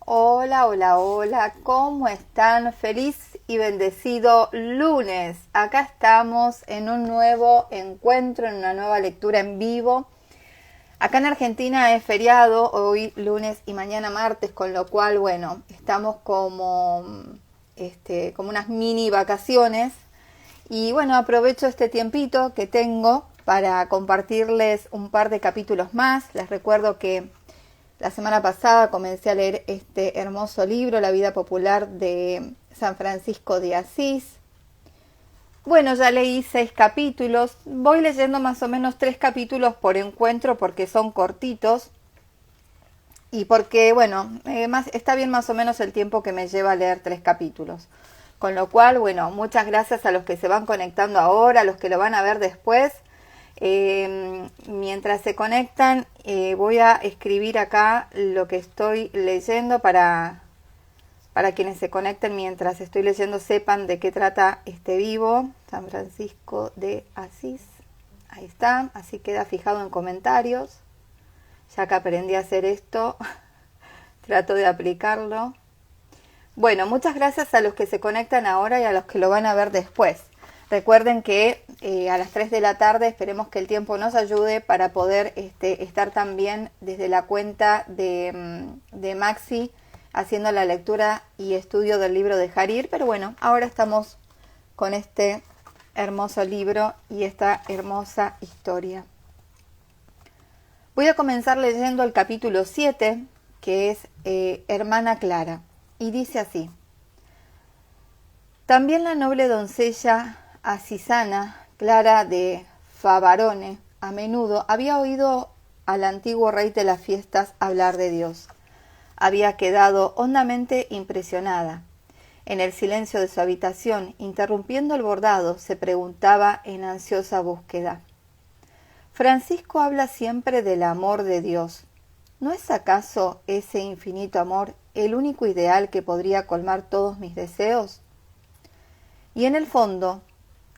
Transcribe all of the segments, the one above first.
Hola, hola, hola, ¿cómo están? Feliz y bendecido lunes. Acá estamos en un nuevo encuentro, en una nueva lectura en vivo. Acá en Argentina es feriado, hoy lunes y mañana martes, con lo cual, bueno, estamos como unas mini vacaciones. Y bueno, aprovecho este tiempito que tengo para compartirles un par de capítulos más. Les recuerdo que la semana pasada comencé a leer este hermoso libro, La vida popular de San Francisco de Asís. Bueno, ya leí 6 capítulos. Voy leyendo más o menos 3 capítulos por encuentro porque son cortitos. Y porque, bueno, está bien más o menos el tiempo que me lleva a leer 3 capítulos. Con lo cual, bueno, muchas gracias a los que se van conectando ahora, a los que lo van a ver después. Mientras se conectan, voy a escribir acá lo que estoy leyendo para quienes se conecten mientras estoy leyendo sepan de qué trata este vivo. San Francisco de Asís. Ahí está, así queda fijado en comentarios. Ya que aprendí a hacer esto, trato de aplicarlo. Bueno, muchas gracias a los que se conectan ahora y a los que lo van a ver después. Recuerden que a las 3 de la tarde esperemos que el tiempo nos ayude para poder estar también desde la cuenta de Maxi haciendo la lectura y estudio del libro de Jarir. Pero bueno, ahora estamos con este hermoso libro y esta hermosa historia. Voy a comenzar leyendo el capítulo 7, que es Hermana Clara, y dice así. También la noble doncella asisana, Clara de Favarone, a menudo había oído al antiguo rey de las fiestas hablar de Dios. Había quedado hondamente impresionada. En el silencio de su habitación, interrumpiendo el bordado, se preguntaba en ansiosa búsqueda. Francisco habla siempre del amor de Dios. ¿No es acaso ese infinito amor el único ideal que podría colmar todos mis deseos? Y en el fondo,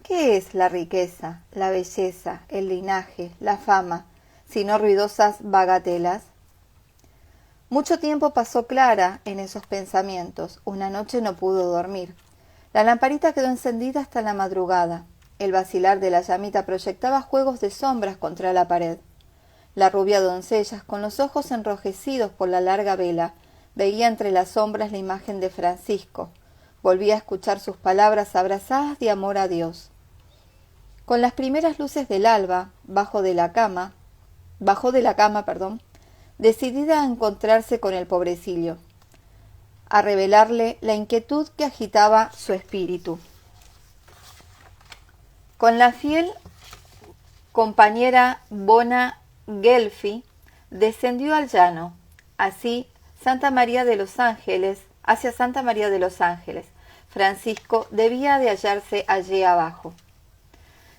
¿qué es la riqueza, la belleza, el linaje, la fama, sino ruidosas bagatelas? Mucho tiempo pasó Clara en esos pensamientos. Una noche no pudo dormir. La lamparita quedó encendida hasta la madrugada. El vacilar de la llamita proyectaba juegos de sombras contra la pared. La rubia doncella, con los ojos enrojecidos por la larga vela, veía entre las sombras la imagen de Francisco. Volvía a escuchar sus palabras abrazadas de amor a Dios. Con las primeras luces del alba, bajó de la cama, decidida a encontrarse con el pobrecillo, a revelarle la inquietud que agitaba su espíritu. Con la fiel compañera Bona Gelfi descendió al llano, hacia Santa María de los Ángeles. Francisco debía de hallarse allí abajo.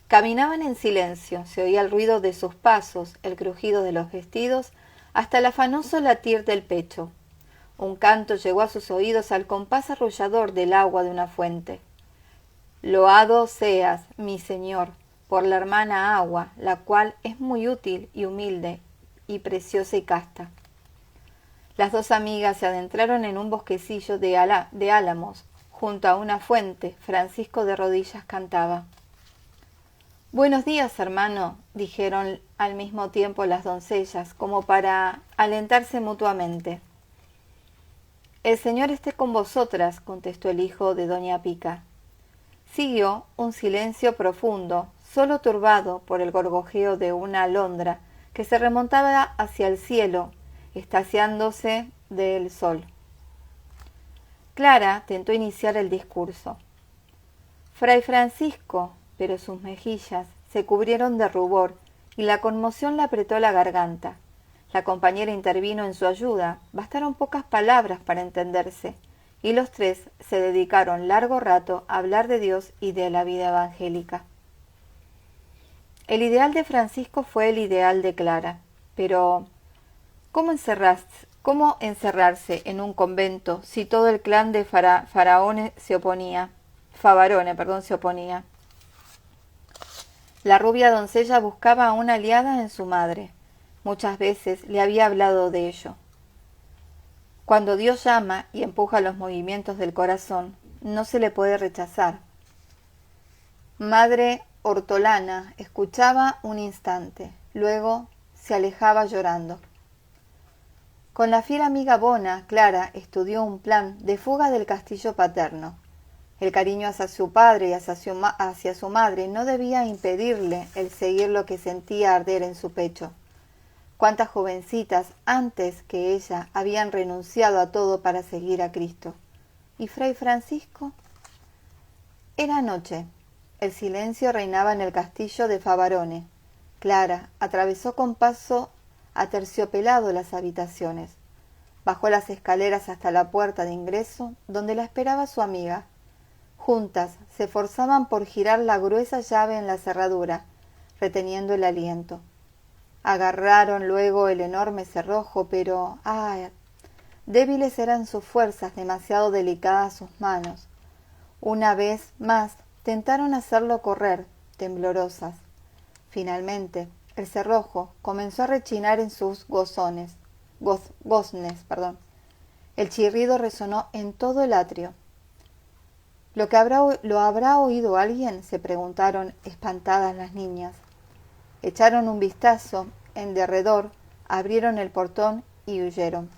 Caminaban en silencio, se oía el ruido de sus pasos, el crujido de los vestidos, hasta el afanoso latir del pecho. Un canto llegó a sus oídos al compás arrullador del agua de una fuente. Loado seas, mi señor, por la hermana agua, la cual es muy útil y humilde, y preciosa y casta. Las dos amigas se adentraron en un bosquecillo de álamos. Junto a una fuente, Francisco de rodillas cantaba. Buenos días, hermano, dijeron al mismo tiempo las doncellas, como para alentarse mutuamente. El Señor esté con vosotras, contestó el hijo de doña Pica. Siguió un silencio profundo, solo turbado por el gorgojeo de una alondra que se remontaba hacia el cielo, extasiándose del sol. Clara tentó iniciar el discurso. Fray Francisco, pero sus mejillas se cubrieron de rubor y la conmoción le apretó la garganta. La compañera intervino en su ayuda. Bastaron pocas palabras para entenderse, y los tres se dedicaron largo rato a hablar de Dios y de la vida evangélica. El ideal de Francisco fue el ideal de Clara, pero ¿cómo encerrarse en un convento si todo el clan de Favarone se oponía? La rubia doncella buscaba a una aliada en su madre. Muchas veces le había hablado de ello. Cuando Dios llama y empuja los movimientos del corazón, no se le puede rechazar. Madre Hortolana escuchaba un instante, luego se alejaba llorando. Con la fiel amiga Bona, Clara estudió un plan de fuga del castillo paterno. El cariño hacia su padre y hacia su madre no debía impedirle el seguir lo que sentía arder en su pecho. Cuántas jovencitas antes que ella habían renunciado a todo para seguir a Cristo. ¿Y Fray Francisco? Era noche. El silencio reinaba en el castillo de Favarone. Clara atravesó con paso aterciopelado las habitaciones. Bajó las escaleras hasta la puerta de ingreso, donde la esperaba su amiga. Juntas se forzaban por girar la gruesa llave en la cerradura, reteniendo el aliento. Agarraron luego el enorme cerrojo, pero débiles eran sus fuerzas, demasiado delicadas sus manos. Una vez más tentaron hacerlo correr, temblorosas. Finalmente, el cerrojo comenzó a rechinar en sus goznes. El chirrido resonó en todo el atrio. ¿Lo habrá oído alguien?, se preguntaron espantadas las niñas. Echaron un vistazo en derredor, abrieron el portón y huyeron.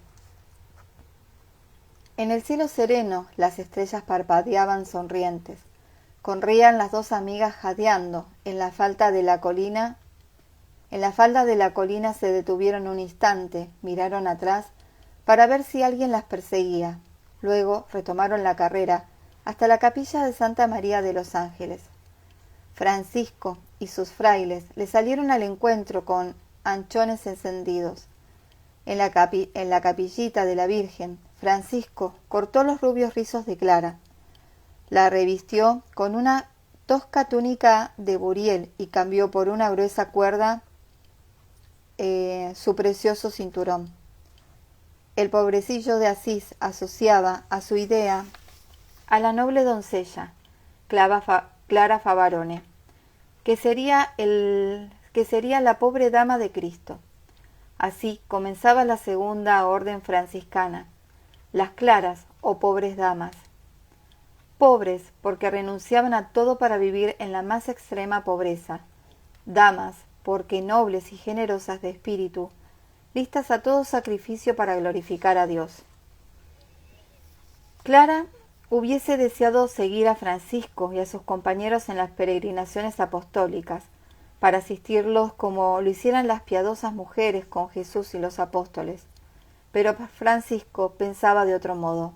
En el cielo sereno las estrellas parpadeaban sonrientes. Corrían las dos amigas jadeando. En la falda de la colina se detuvieron un instante, miraron atrás para ver si alguien las perseguía. Luego retomaron la carrera hasta la capilla de Santa María de los Ángeles. Francisco y sus frailes le salieron al encuentro con anchones encendidos. En la capillita de la Virgen, Francisco cortó los rubios rizos de Clara. La revistió con una tosca túnica de buriel y cambió por una gruesa cuerda su precioso cinturón. El pobrecillo de Asís asociaba a su idea a la noble doncella, Clara Favarone, que sería la pobre dama de Cristo. Así comenzaba la segunda orden franciscana, las claras o pobres damas. Pobres porque renunciaban a todo para vivir en la más extrema pobreza. Damas porque nobles y generosas de espíritu, listas a todo sacrificio para glorificar a Dios. Clara hubiese deseado seguir a Francisco y a sus compañeros en las peregrinaciones apostólicas, para asistirlos como lo hicieran las piadosas mujeres con Jesús y los apóstoles. Pero Francisco pensaba de otro modo.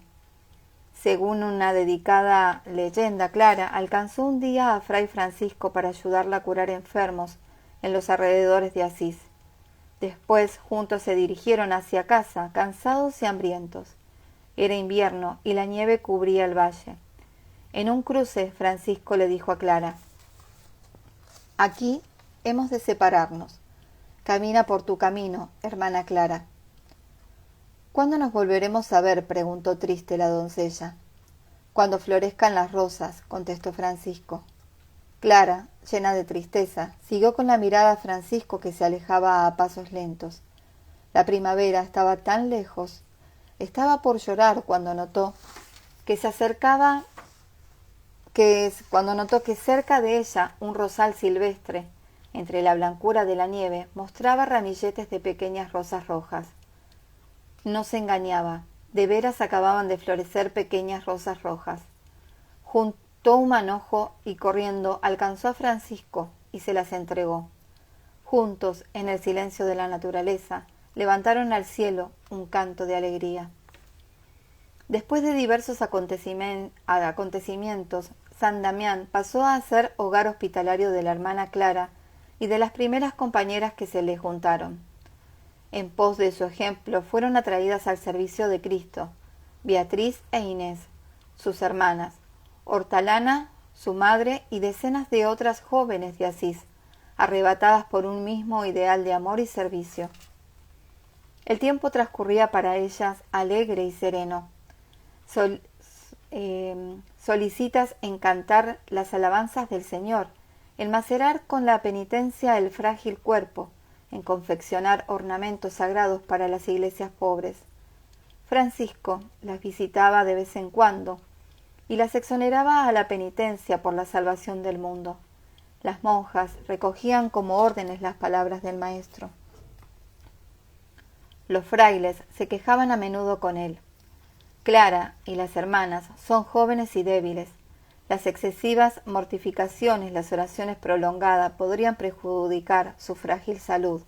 Según una dedicada leyenda, Clara alcanzó un día a Fray Francisco para ayudarla a curar enfermos en los alrededores de Asís. Después juntos se dirigieron hacia casa, cansados y hambrientos. Era invierno y la nieve cubría el valle. En un cruce, Francisco le dijo a Clara: «Aquí hemos de separarnos. Camina por tu camino, hermana Clara». «¿Cuándo nos volveremos a ver?», preguntó triste la doncella. «Cuando florezcan las rosas», contestó Francisco. Clara, llena de tristeza, siguió con la mirada a Francisco, que se alejaba a pasos lentos. La primavera estaba tan lejos. Estaba por llorar cuando notó que cerca de ella un rosal silvestre, entre la blancura de la nieve, mostraba ramilletes de pequeñas rosas rojas. No se engañaba, de veras acababan de florecer pequeñas rosas rojas. Juntó un manojo y corriendo alcanzó a Francisco y se las entregó. Juntos, en el silencio de la naturaleza, levantaron al cielo un canto de alegría. Después de diversos acontecimientos, San Damián pasó a ser hogar hospitalario de la hermana Clara y de las primeras compañeras que se le juntaron. En pos de su ejemplo fueron atraídas al servicio de Cristo Beatriz e Inés, sus hermanas, Hortolana, su madre, y decenas de otras jóvenes de Asís, arrebatadas por un mismo ideal de amor y servicio. El tiempo transcurría para ellas alegre y sereno. Solicitas en cantar las alabanzas del Señor, en macerar con la penitencia el frágil cuerpo, en confeccionar ornamentos sagrados para las iglesias pobres. Francisco las visitaba de vez en cuando y las exoneraba a la penitencia por la salvación del mundo. Las monjas recogían como órdenes las palabras del maestro. Los frailes se quejaban a menudo con él. Clara y las hermanas son jóvenes y débiles. Las excesivas mortificaciones, las oraciones prolongadas podrían perjudicar su frágil salud.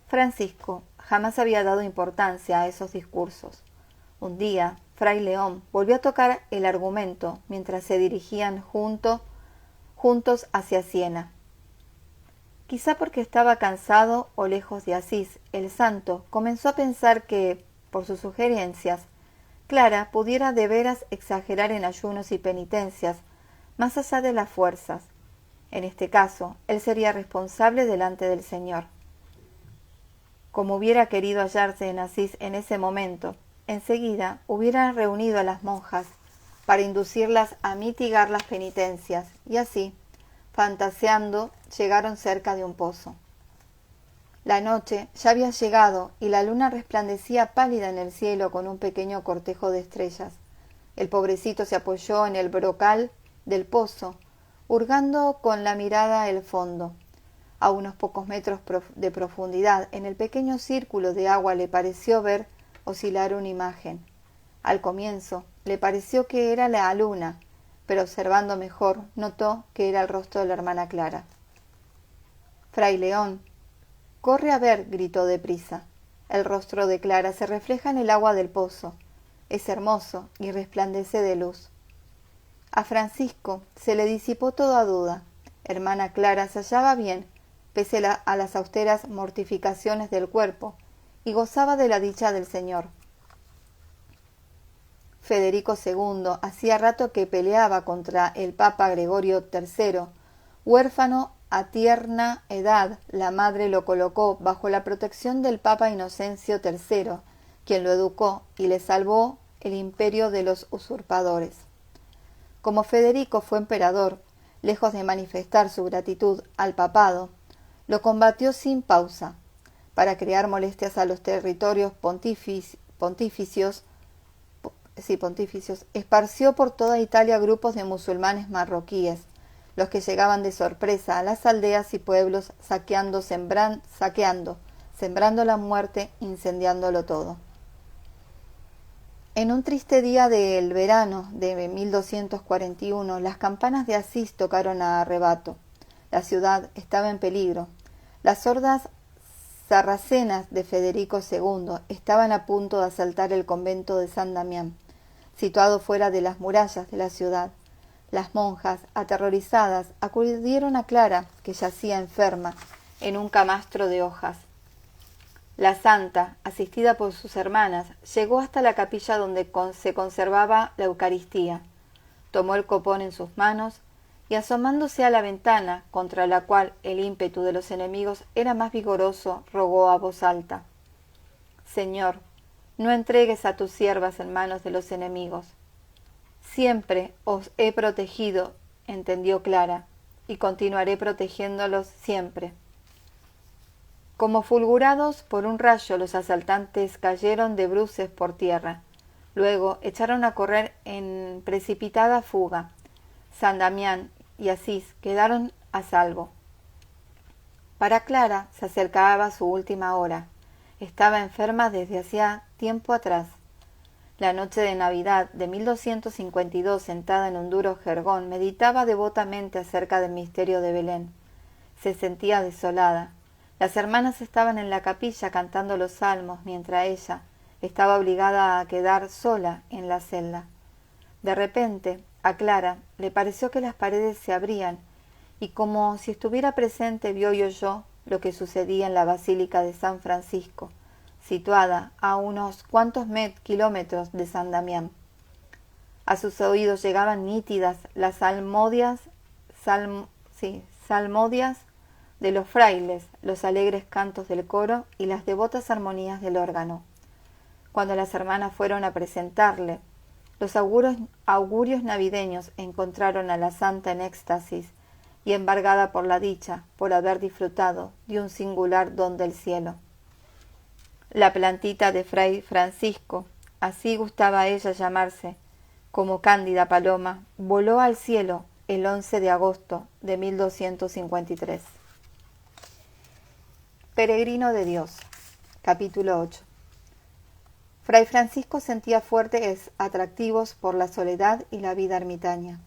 Francisco jamás había dado importancia a esos discursos. Un día, Fray León volvió a tocar el argumento mientras se dirigían juntos hacia Siena. Quizá porque estaba cansado o lejos de Asís, el santo comenzó a pensar que, por sus sugerencias, Clara pudiera de veras exagerar en ayunos y penitencias, más allá de las fuerzas. En este caso, él sería responsable delante del Señor. Como hubiera querido hallarse en Asís en ese momento, enseguida hubiera reunido a las monjas para inducirlas a mitigar las penitencias, y así, fantaseando, llegaron cerca de un pozo. La noche ya había llegado y la luna resplandecía pálida en el cielo con un pequeño cortejo de estrellas. El pobrecito se apoyó en el brocal del pozo, hurgando con la mirada el fondo. A unos pocos metros de profundidad, en el pequeño círculo de agua le pareció ver oscilar una imagen. Al comienzo le pareció que era la luna, pero observando mejor notó que era el rostro de la hermana Clara. Fray León, corre a ver, gritó deprisa. El rostro de Clara se refleja en el agua del pozo. Es hermoso y resplandece de luz. A Francisco se le disipó toda duda. Hermana Clara se hallaba bien, pese a las austeras mortificaciones del cuerpo, y gozaba de la dicha del Señor. Federico II hacía rato que peleaba contra el Papa Gregorio III. Huérfano a tierna edad, la madre lo colocó bajo la protección del Papa Inocencio III, quien lo educó y le salvó el imperio de los usurpadores. Como Federico fue emperador, lejos de manifestar su gratitud al papado, lo combatió sin pausa. Para crear molestias a los territorios pontificios, esparció por toda Italia grupos de musulmanes marroquíes, los que llegaban de sorpresa a las aldeas y pueblos sembrando la muerte, incendiándolo todo. En un triste día del verano de 1241, las campanas de Asís tocaron a arrebato. La ciudad estaba en peligro. Las hordas sarracenas de Federico II estaban a punto de asaltar el convento de San Damián, situado fuera de las murallas de la ciudad. Las monjas, aterrorizadas, acudieron a Clara, que yacía enferma, en un camastro de hojas. La santa, asistida por sus hermanas, llegó hasta la capilla donde se conservaba la Eucaristía. Tomó el copón en sus manos y, asomándose a la ventana, contra la cual el ímpetu de los enemigos era más vigoroso, rogó a voz alta: «Señor, no entregues a tus siervas en manos de los enemigos». «Siempre os he protegido», entendió Clara, «y continuaré protegiéndolos siempre». Como fulgurados por un rayo, los asaltantes cayeron de bruces por tierra. Luego echaron a correr en precipitada fuga. San Damián y Asís quedaron a salvo. Para Clara se acercaba su última hora. Estaba enferma desde hacía tiempo atrás. La noche de Navidad de 1252, sentada en un duro jergón, meditaba devotamente acerca del misterio de Belén. Se sentía desolada. Las hermanas estaban en la capilla cantando los salmos, mientras ella estaba obligada a quedar sola en la celda. De repente, a Clara le pareció que las paredes se abrían, y como si estuviera presente vio y oyó lo que sucedía en la Basílica de San Francisco, situada a unos cuantos kilómetros de San Damián. A sus oídos llegaban nítidas las salmodias de los frailes, los alegres cantos del coro y las devotas armonías del órgano. Cuando las hermanas fueron a presentarle, los augurios navideños encontraron a la santa en éxtasis y embargada por la dicha, por haber disfrutado de un singular don del cielo. La plantita de Fray Francisco, así gustaba a ella llamarse, como cándida paloma, voló al cielo el 11 de agosto de 1253. Peregrino de Dios. Capítulo 8. Fray Francisco sentía fuertes atractivos por la soledad y la vida ermitaña.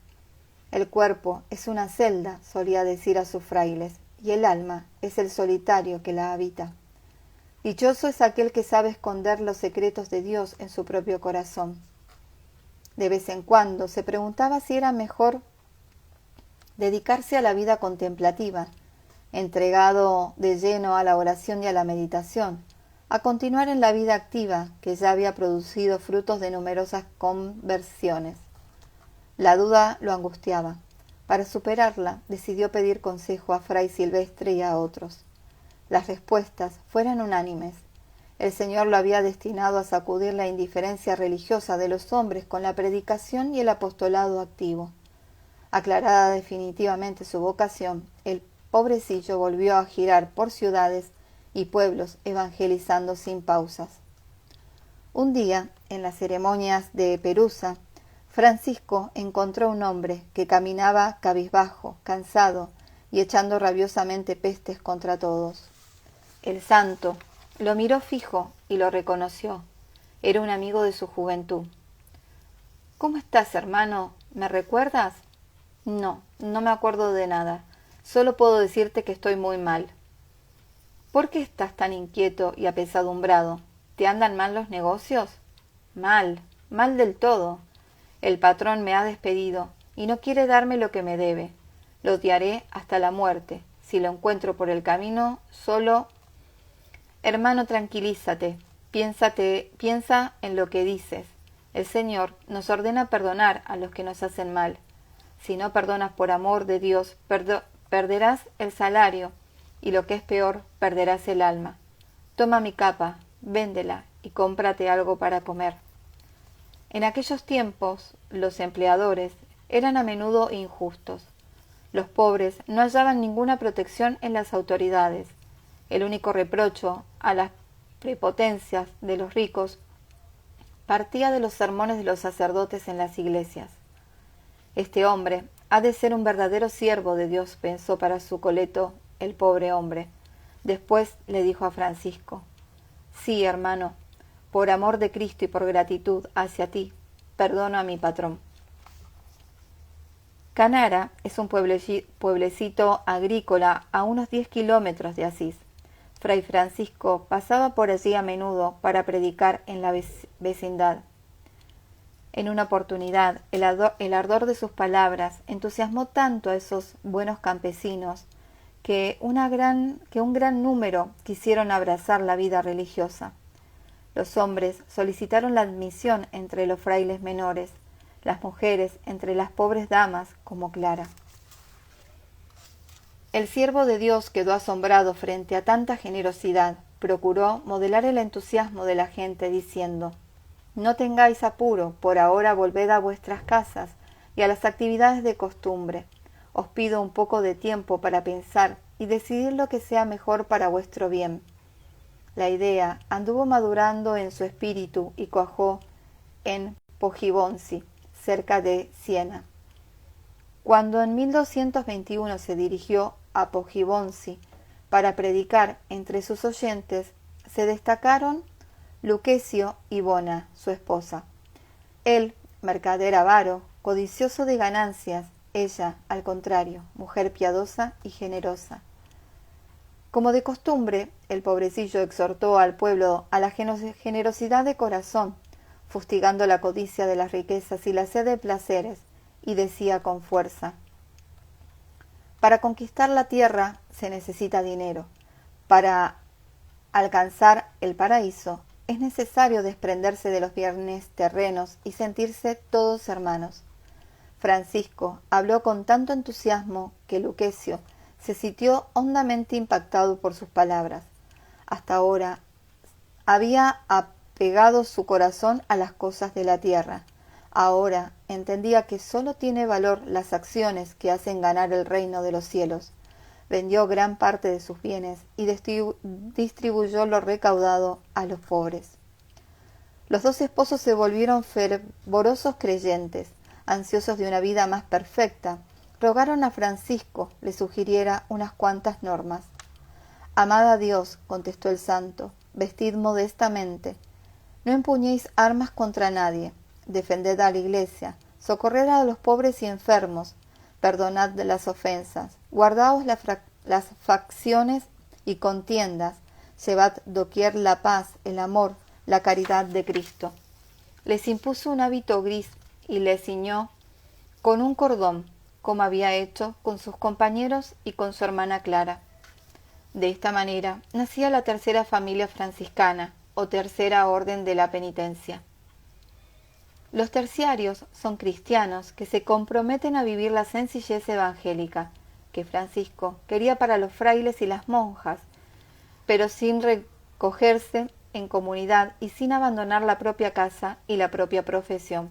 El cuerpo es una celda, solía decir a sus frailes, y el alma es el solitario que la habita. Dichoso es aquel que sabe esconder los secretos de Dios en su propio corazón. De vez en cuando se preguntaba si era mejor dedicarse a la vida contemplativa, entregado de lleno a la oración y a la meditación, a continuar en la vida activa que ya había producido frutos de numerosas conversiones. La duda lo angustiaba. Para superarla, decidió pedir consejo a Fray Silvestre y a otros. Las respuestas fueron unánimes. El Señor lo había destinado a sacudir la indiferencia religiosa de los hombres con la predicación y el apostolado activo. Aclarada definitivamente su vocación, el pobrecillo volvió a girar por ciudades y pueblos evangelizando sin pausas. Un día, en las ceremonias de Perusa, Francisco encontró un hombre que caminaba cabizbajo, cansado y echando rabiosamente pestes contra todos. El santo lo miró fijo y lo reconoció. Era un amigo de su juventud. —¿Cómo estás, hermano? ¿Me recuerdas? —No, no me acuerdo de nada. Solo puedo decirte que estoy muy mal. —¿Por qué estás tan inquieto y apesadumbrado? ¿Te andan mal los negocios? —Mal, mal del todo. El patrón me ha despedido y no quiere darme lo que me debe. Lo odiaré hasta la muerte. Si lo encuentro por el camino, solo... Hermano, tranquilízate. Piensa en lo que dices. El Señor nos ordena perdonar a los que nos hacen mal. Si no perdonas por amor de Dios, perderás el salario y, lo que es peor, perderás el alma. Toma mi capa, véndela y cómprate algo para comer. En aquellos tiempos, los empleadores eran a menudo injustos. Los pobres no hallaban ninguna protección en las autoridades. El único reprocho a las prepotencias de los ricos partía de los sermones de los sacerdotes en las iglesias. Este hombre ha de ser un verdadero siervo de Dios, pensó para su coleto el pobre hombre. Después le dijo a Francisco: sí, hermano, por amor de Cristo y por gratitud hacia ti, perdono a mi patrón. Canara es un pueblecito agrícola a unos 10 kilómetros de Asís. Fray Francisco pasaba por allí a menudo para predicar en la vecindad. En una oportunidad, el ardor de sus palabras entusiasmó tanto a esos buenos campesinos que un gran número quisieron abrazar la vida religiosa. Los hombres solicitaron la admisión entre los frailes menores, las mujeres entre las pobres damas como Clara. El siervo de Dios quedó asombrado frente a tanta generosidad. Procuró modelar el entusiasmo de la gente diciendo: no tengáis apuro, por ahora volved a vuestras casas y a las actividades de costumbre. Os pido un poco de tiempo para pensar y decidir lo que sea mejor para vuestro bien. La idea anduvo madurando en su espíritu y cuajó en Poggibonsi, cerca de Siena. Cuando en 1221 se dirigió a Poggibonsi para predicar entre sus oyentes, se destacaron Lucchesio y Bona, su esposa. Él, mercader avaro, codicioso de ganancias; ella, al contrario, mujer piadosa y generosa. Como de costumbre, el pobrecillo exhortó al pueblo a la generosidad de corazón, fustigando la codicia de las riquezas y la sed de placeres, y decía con fuerza: para conquistar la tierra se necesita dinero. Para alcanzar el paraíso es necesario desprenderse de los bienes terrenos y sentirse todos hermanos. Francisco habló con tanto entusiasmo que Lucchesio se sintió hondamente impactado por sus palabras. Hasta ahora había apegado su corazón a las cosas de la tierra. Ahora entendía que sólo tiene valor las acciones que hacen ganar el reino de los cielos. Vendió gran parte de sus bienes y distribuyó lo recaudado a los pobres. Los dos esposos se volvieron fervorosos creyentes, ansiosos de una vida más perfecta. Rogaron a Francisco le sugiriera unas cuantas normas. «Amad a Dios», contestó el santo, «vestid modestamente. No empuñéis armas contra nadie. Defended a la Iglesia. Socorred a los pobres y enfermos. Perdonad las ofensas. Guardaos las facciones y contiendas. Llevad doquier la paz, el amor, la caridad de Cristo». Les impuso un hábito gris y les ciñó con un cordón, como había hecho con sus compañeros y con su hermana Clara. De esta manera nacía la tercera familia franciscana, o tercera orden de la penitencia. Los terciarios son cristianos que se comprometen a vivir la sencillez evangélica que Francisco quería para los frailes y las monjas, pero sin recogerse en comunidad y sin abandonar la propia casa y la propia profesión.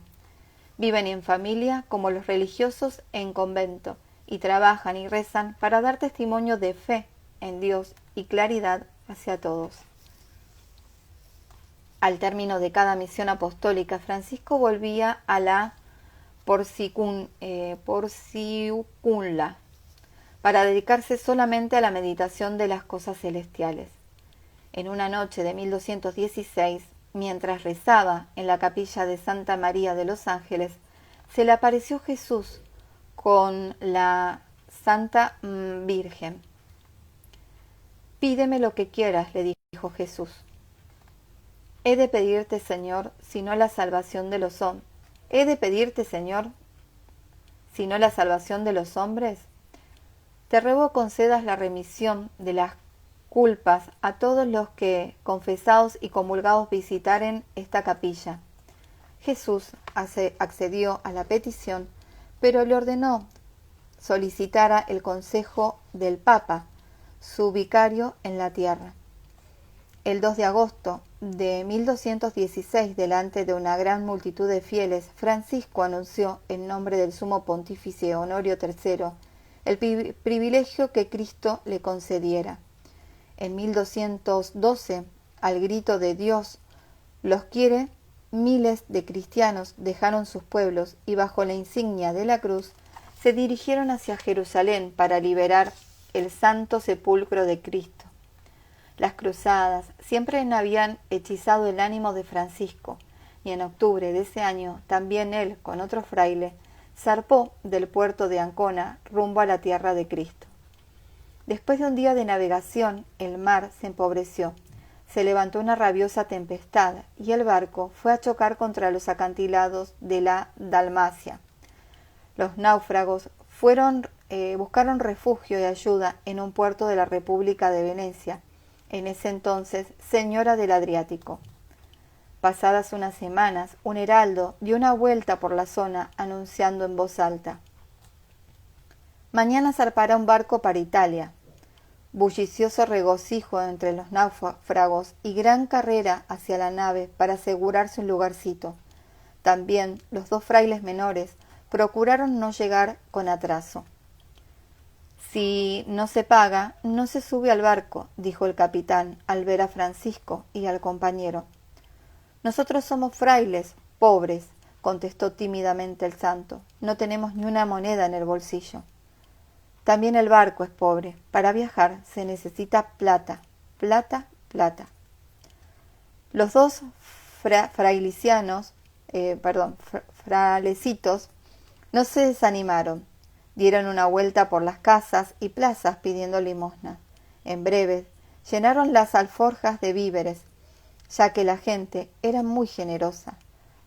Viven en familia como los religiosos en convento y trabajan y rezan para dar testimonio de fe en Dios y claridad hacia todos. Al término de cada misión apostólica, Francisco volvía a la Porciúncula para dedicarse solamente a la meditación de las cosas celestiales. En una noche de 1216, mientras rezaba en la capilla de Santa María de los Ángeles, se le apareció Jesús con la Santa Virgen. «Pídeme lo que quieras», le dijo Jesús. «He de pedirte, Señor, sino la salvación de los hombres. ¿He de pedirte, Señor, sino la salvación de los hombres? Te ruego concedas la remisión de las culpas a todos los que, confesados y comulgados, visitaren esta capilla». Jesús accedió a la petición, pero le ordenó solicitara el consejo del Papa, su vicario en la tierra. El 2 de agosto de 1216, delante de una gran multitud de fieles, Francisco anunció en nombre del sumo pontífice Honorio III el privilegio que Cristo le concediera. En 1212, al grito de «Dios los quiere», miles de cristianos dejaron sus pueblos y bajo la insignia de la cruz se dirigieron hacia Jerusalén para liberar el santo sepulcro de Cristo. Las cruzadas siempre habían hechizado el ánimo de Francisco, y en octubre de ese año también él, con otro fraile, zarpó del puerto de Ancona rumbo a la tierra de Cristo. Después de un día de navegación, el mar se empobreció, se levantó una rabiosa tempestad y el barco fue a chocar contra los acantilados de la Dalmacia. Los náufragos buscaron refugio y ayuda en un puerto de la República de Venecia, en ese entonces señora del Adriático. Pasadas unas semanas, un heraldo dio una vuelta por la zona anunciando en voz alta: «Mañana zarpará un barco para Italia». Bullicioso regocijo entre los náufragos y gran carrera hacia la nave para asegurarse un lugarcito. También los dos frailes menores procuraron no llegar con atraso. «Si no se paga, no se sube al barco», dijo el capitán al ver a Francisco y al compañero. «Nosotros somos frailes, pobres», contestó tímidamente el santo. «No tenemos ni una moneda en el bolsillo». «También el barco es pobre. Para viajar se necesita plata, plata, plata». Los dos fralecitos no se desanimaron. Dieron una vuelta por las casas y plazas pidiendo limosna. En breve llenaron las alforjas de víveres, ya que la gente era muy generosa.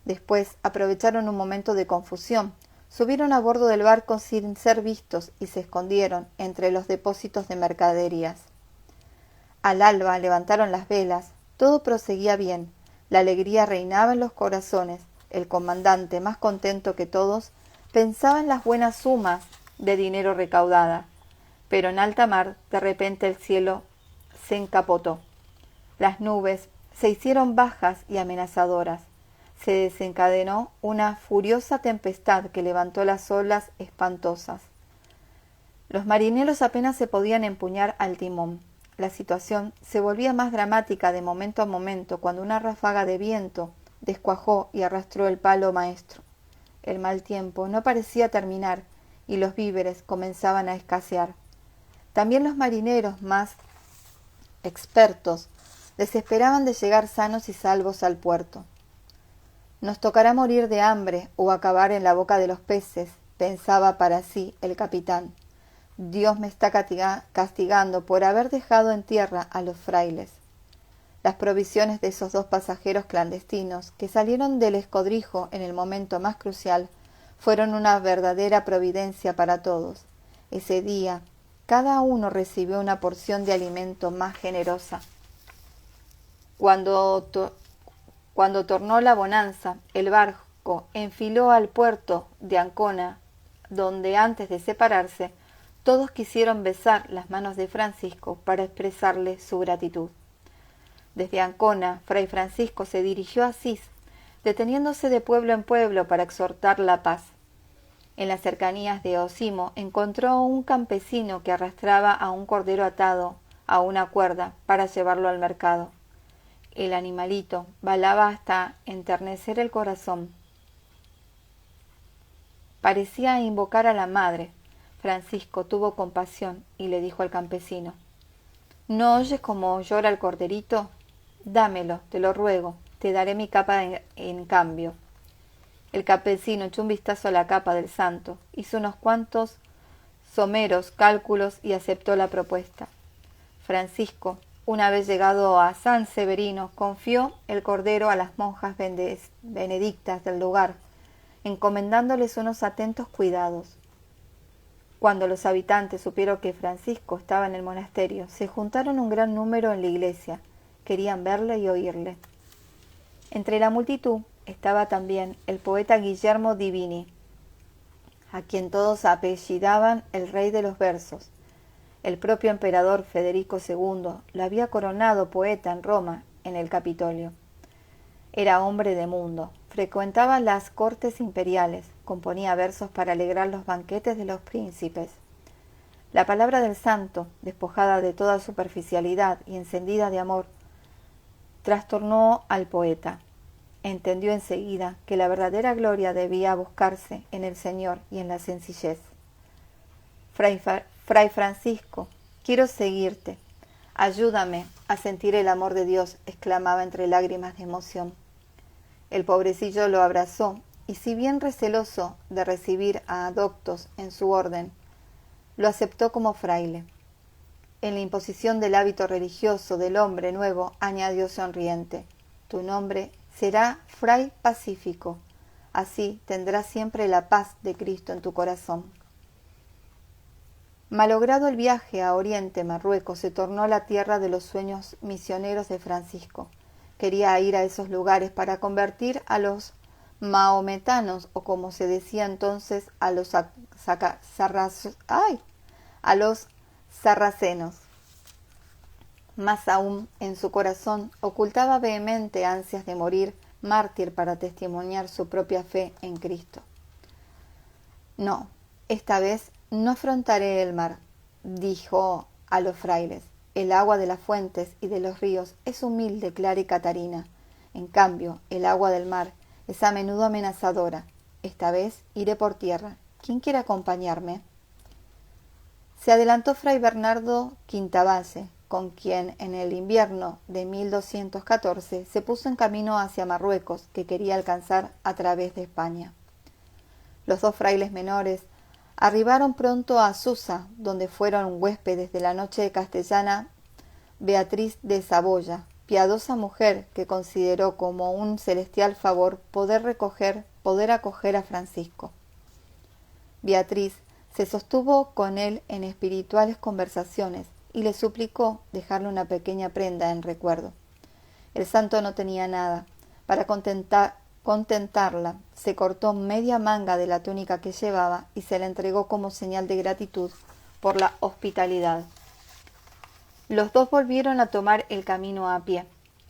Después aprovecharon un momento de confusión, subieron a bordo del barco sin ser vistos y se escondieron entre los depósitos de mercaderías. Al alba levantaron las velas, todo proseguía bien, la alegría reinaba en los corazones. El comandante, más contento que todos, pensaba en las buenas sumas de dinero recaudada, pero en alta mar de repente el cielo se encapotó. Las nubes se hicieron bajas y amenazadoras. Se desencadenó una furiosa tempestad que levantó las olas espantosas. Los marineros apenas se podían empuñar al timón. La situación se volvía más dramática de momento a momento cuando una ráfaga de viento descuajó y arrastró el palo maestro. El mal tiempo no parecía terminar y los víveres comenzaban a escasear. También los marineros más expertos desesperaban de llegar sanos y salvos al puerto. Nos tocará morir de hambre o acabar en la boca de los peces, pensaba para sí el capitán. Dios me está castigando por haber dejado en tierra a los frailes. Las provisiones de esos dos pasajeros clandestinos que salieron del escondrijo en el momento más crucial fueron una verdadera providencia para todos. Ese día, cada uno recibió una porción de alimento más generosa. Cuando tornó la bonanza, el barco enfiló al puerto de Ancona, donde antes de separarse, todos quisieron besar las manos de Francisco para expresarle su gratitud. Desde Ancona, Fray Francisco se dirigió a Asís, deteniéndose de pueblo en pueblo para exhortar la paz. En las cercanías de Osimo encontró un campesino que arrastraba a un cordero atado a una cuerda para llevarlo al mercado. El animalito balaba hasta enternecer el corazón. Parecía invocar a la madre. Francisco tuvo compasión y le dijo al campesino: ¿No oyes cómo llora el corderito? Dámelo, te lo ruego, te daré mi capa en cambio. El campesino echó un vistazo a la capa del santo, hizo unos cuantos someros cálculos y aceptó la propuesta. Francisco, una vez llegado a San Severino, confió el cordero a las monjas benedictas del lugar, encomendándoles unos atentos cuidados. Cuando los habitantes supieron que Francisco estaba en el monasterio, se juntaron un gran número en la iglesia. Querían verle y oírle. Entre la multitud estaba también el poeta Guillermo Divini, a quien todos apellidaban el rey de los versos. El propio emperador Federico II lo había coronado poeta en Roma, en el Capitolio. Era hombre de mundo, frecuentaba las cortes imperiales, componía versos para alegrar los banquetes de los príncipes. La palabra del santo, despojada de toda superficialidad y encendida de amor, trastornó al poeta. Entendió enseguida que la verdadera gloria debía buscarse en el Señor y en la sencillez. Fray Francisco, quiero seguirte. Ayúdame a sentir el amor de Dios, exclamaba entre lágrimas de emoción. El pobrecillo lo abrazó y, si bien receloso de recibir a adoptos en su orden, lo aceptó como fraile. En la imposición del hábito religioso del hombre nuevo, añadió sonriente: tu nombre será Fray Pacífico. Así tendrás siempre la paz de Cristo en tu corazón. Malogrado el viaje a Oriente, Marruecos se tornó la tierra de los sueños misioneros de Francisco. Quería ir a esos lugares para convertir a los mahometanos, o como se decía entonces, a los sarracenos. Más aún, en su corazón ocultaba vehemente ansias de morir mártir para testimoniar su propia fe en Cristo. No, esta vez no afrontaré el mar, dijo a los frailes. El agua de las fuentes y de los ríos es humilde, clara y catarina. En cambio, el agua del mar es a menudo amenazadora. Esta vez iré por tierra. ¿Quién quiere acompañarme? Se adelantó Fray Bernardo Quintavalle, con quien en el invierno de 1214 se puso en camino hacia Marruecos, que quería alcanzar a través de España. Los dos frailes menores arribaron pronto a Susa, donde fueron huéspedes de la noche castellana Beatriz de Saboya, piadosa mujer que consideró como un celestial favor poder acoger a Francisco. Beatriz se sostuvo con él en espirituales conversaciones y le suplicó dejarle una pequeña prenda en recuerdo. El santo no tenía nada. Para contentarla, se cortó media manga de la túnica que llevaba y se la entregó como señal de gratitud por la hospitalidad. Los dos volvieron a tomar el camino a pie.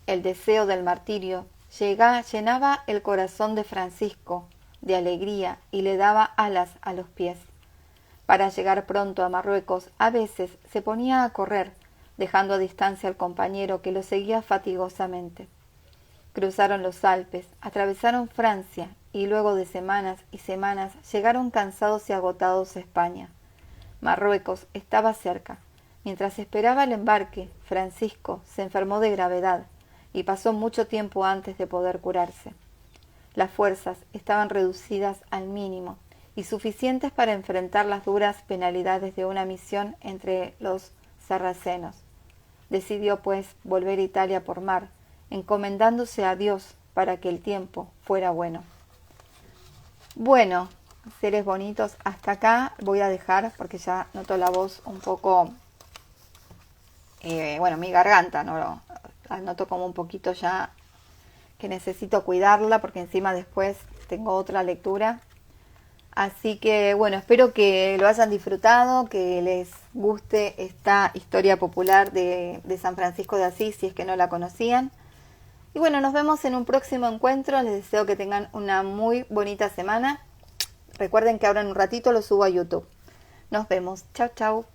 El deseo del martirio llenaba el corazón de Francisco de alegría y le daba alas a los pies. Para llegar pronto a Marruecos, a veces se ponía a correr, dejando a distancia al compañero que lo seguía fatigosamente. Cruzaron los Alpes, atravesaron Francia y luego de semanas y semanas llegaron cansados y agotados a España. Marruecos estaba cerca. Mientras esperaba el embarque, Francisco se enfermó de gravedad y pasó mucho tiempo antes de poder curarse. Las fuerzas estaban reducidas al mínimo y suficientes para enfrentar las duras penalidades de una misión entre los sarracenos. Decidió, pues, volver a Italia por mar, encomendándose a Dios para que el tiempo fuera bueno. Bueno, seres bonitos, hasta acá voy a dejar porque ya noto la voz un poco, mi garganta, ¿no? La noto como un poquito ya que necesito cuidarla porque encima después tengo otra lectura. Así que bueno, espero que lo hayan disfrutado, que les guste esta historia popular de San Francisco de Asís, si es que no la conocían. Y bueno, nos vemos en un próximo encuentro. Les deseo que tengan una muy bonita semana. Recuerden que ahora en un ratito lo subo a YouTube. Nos vemos. Chau, chau.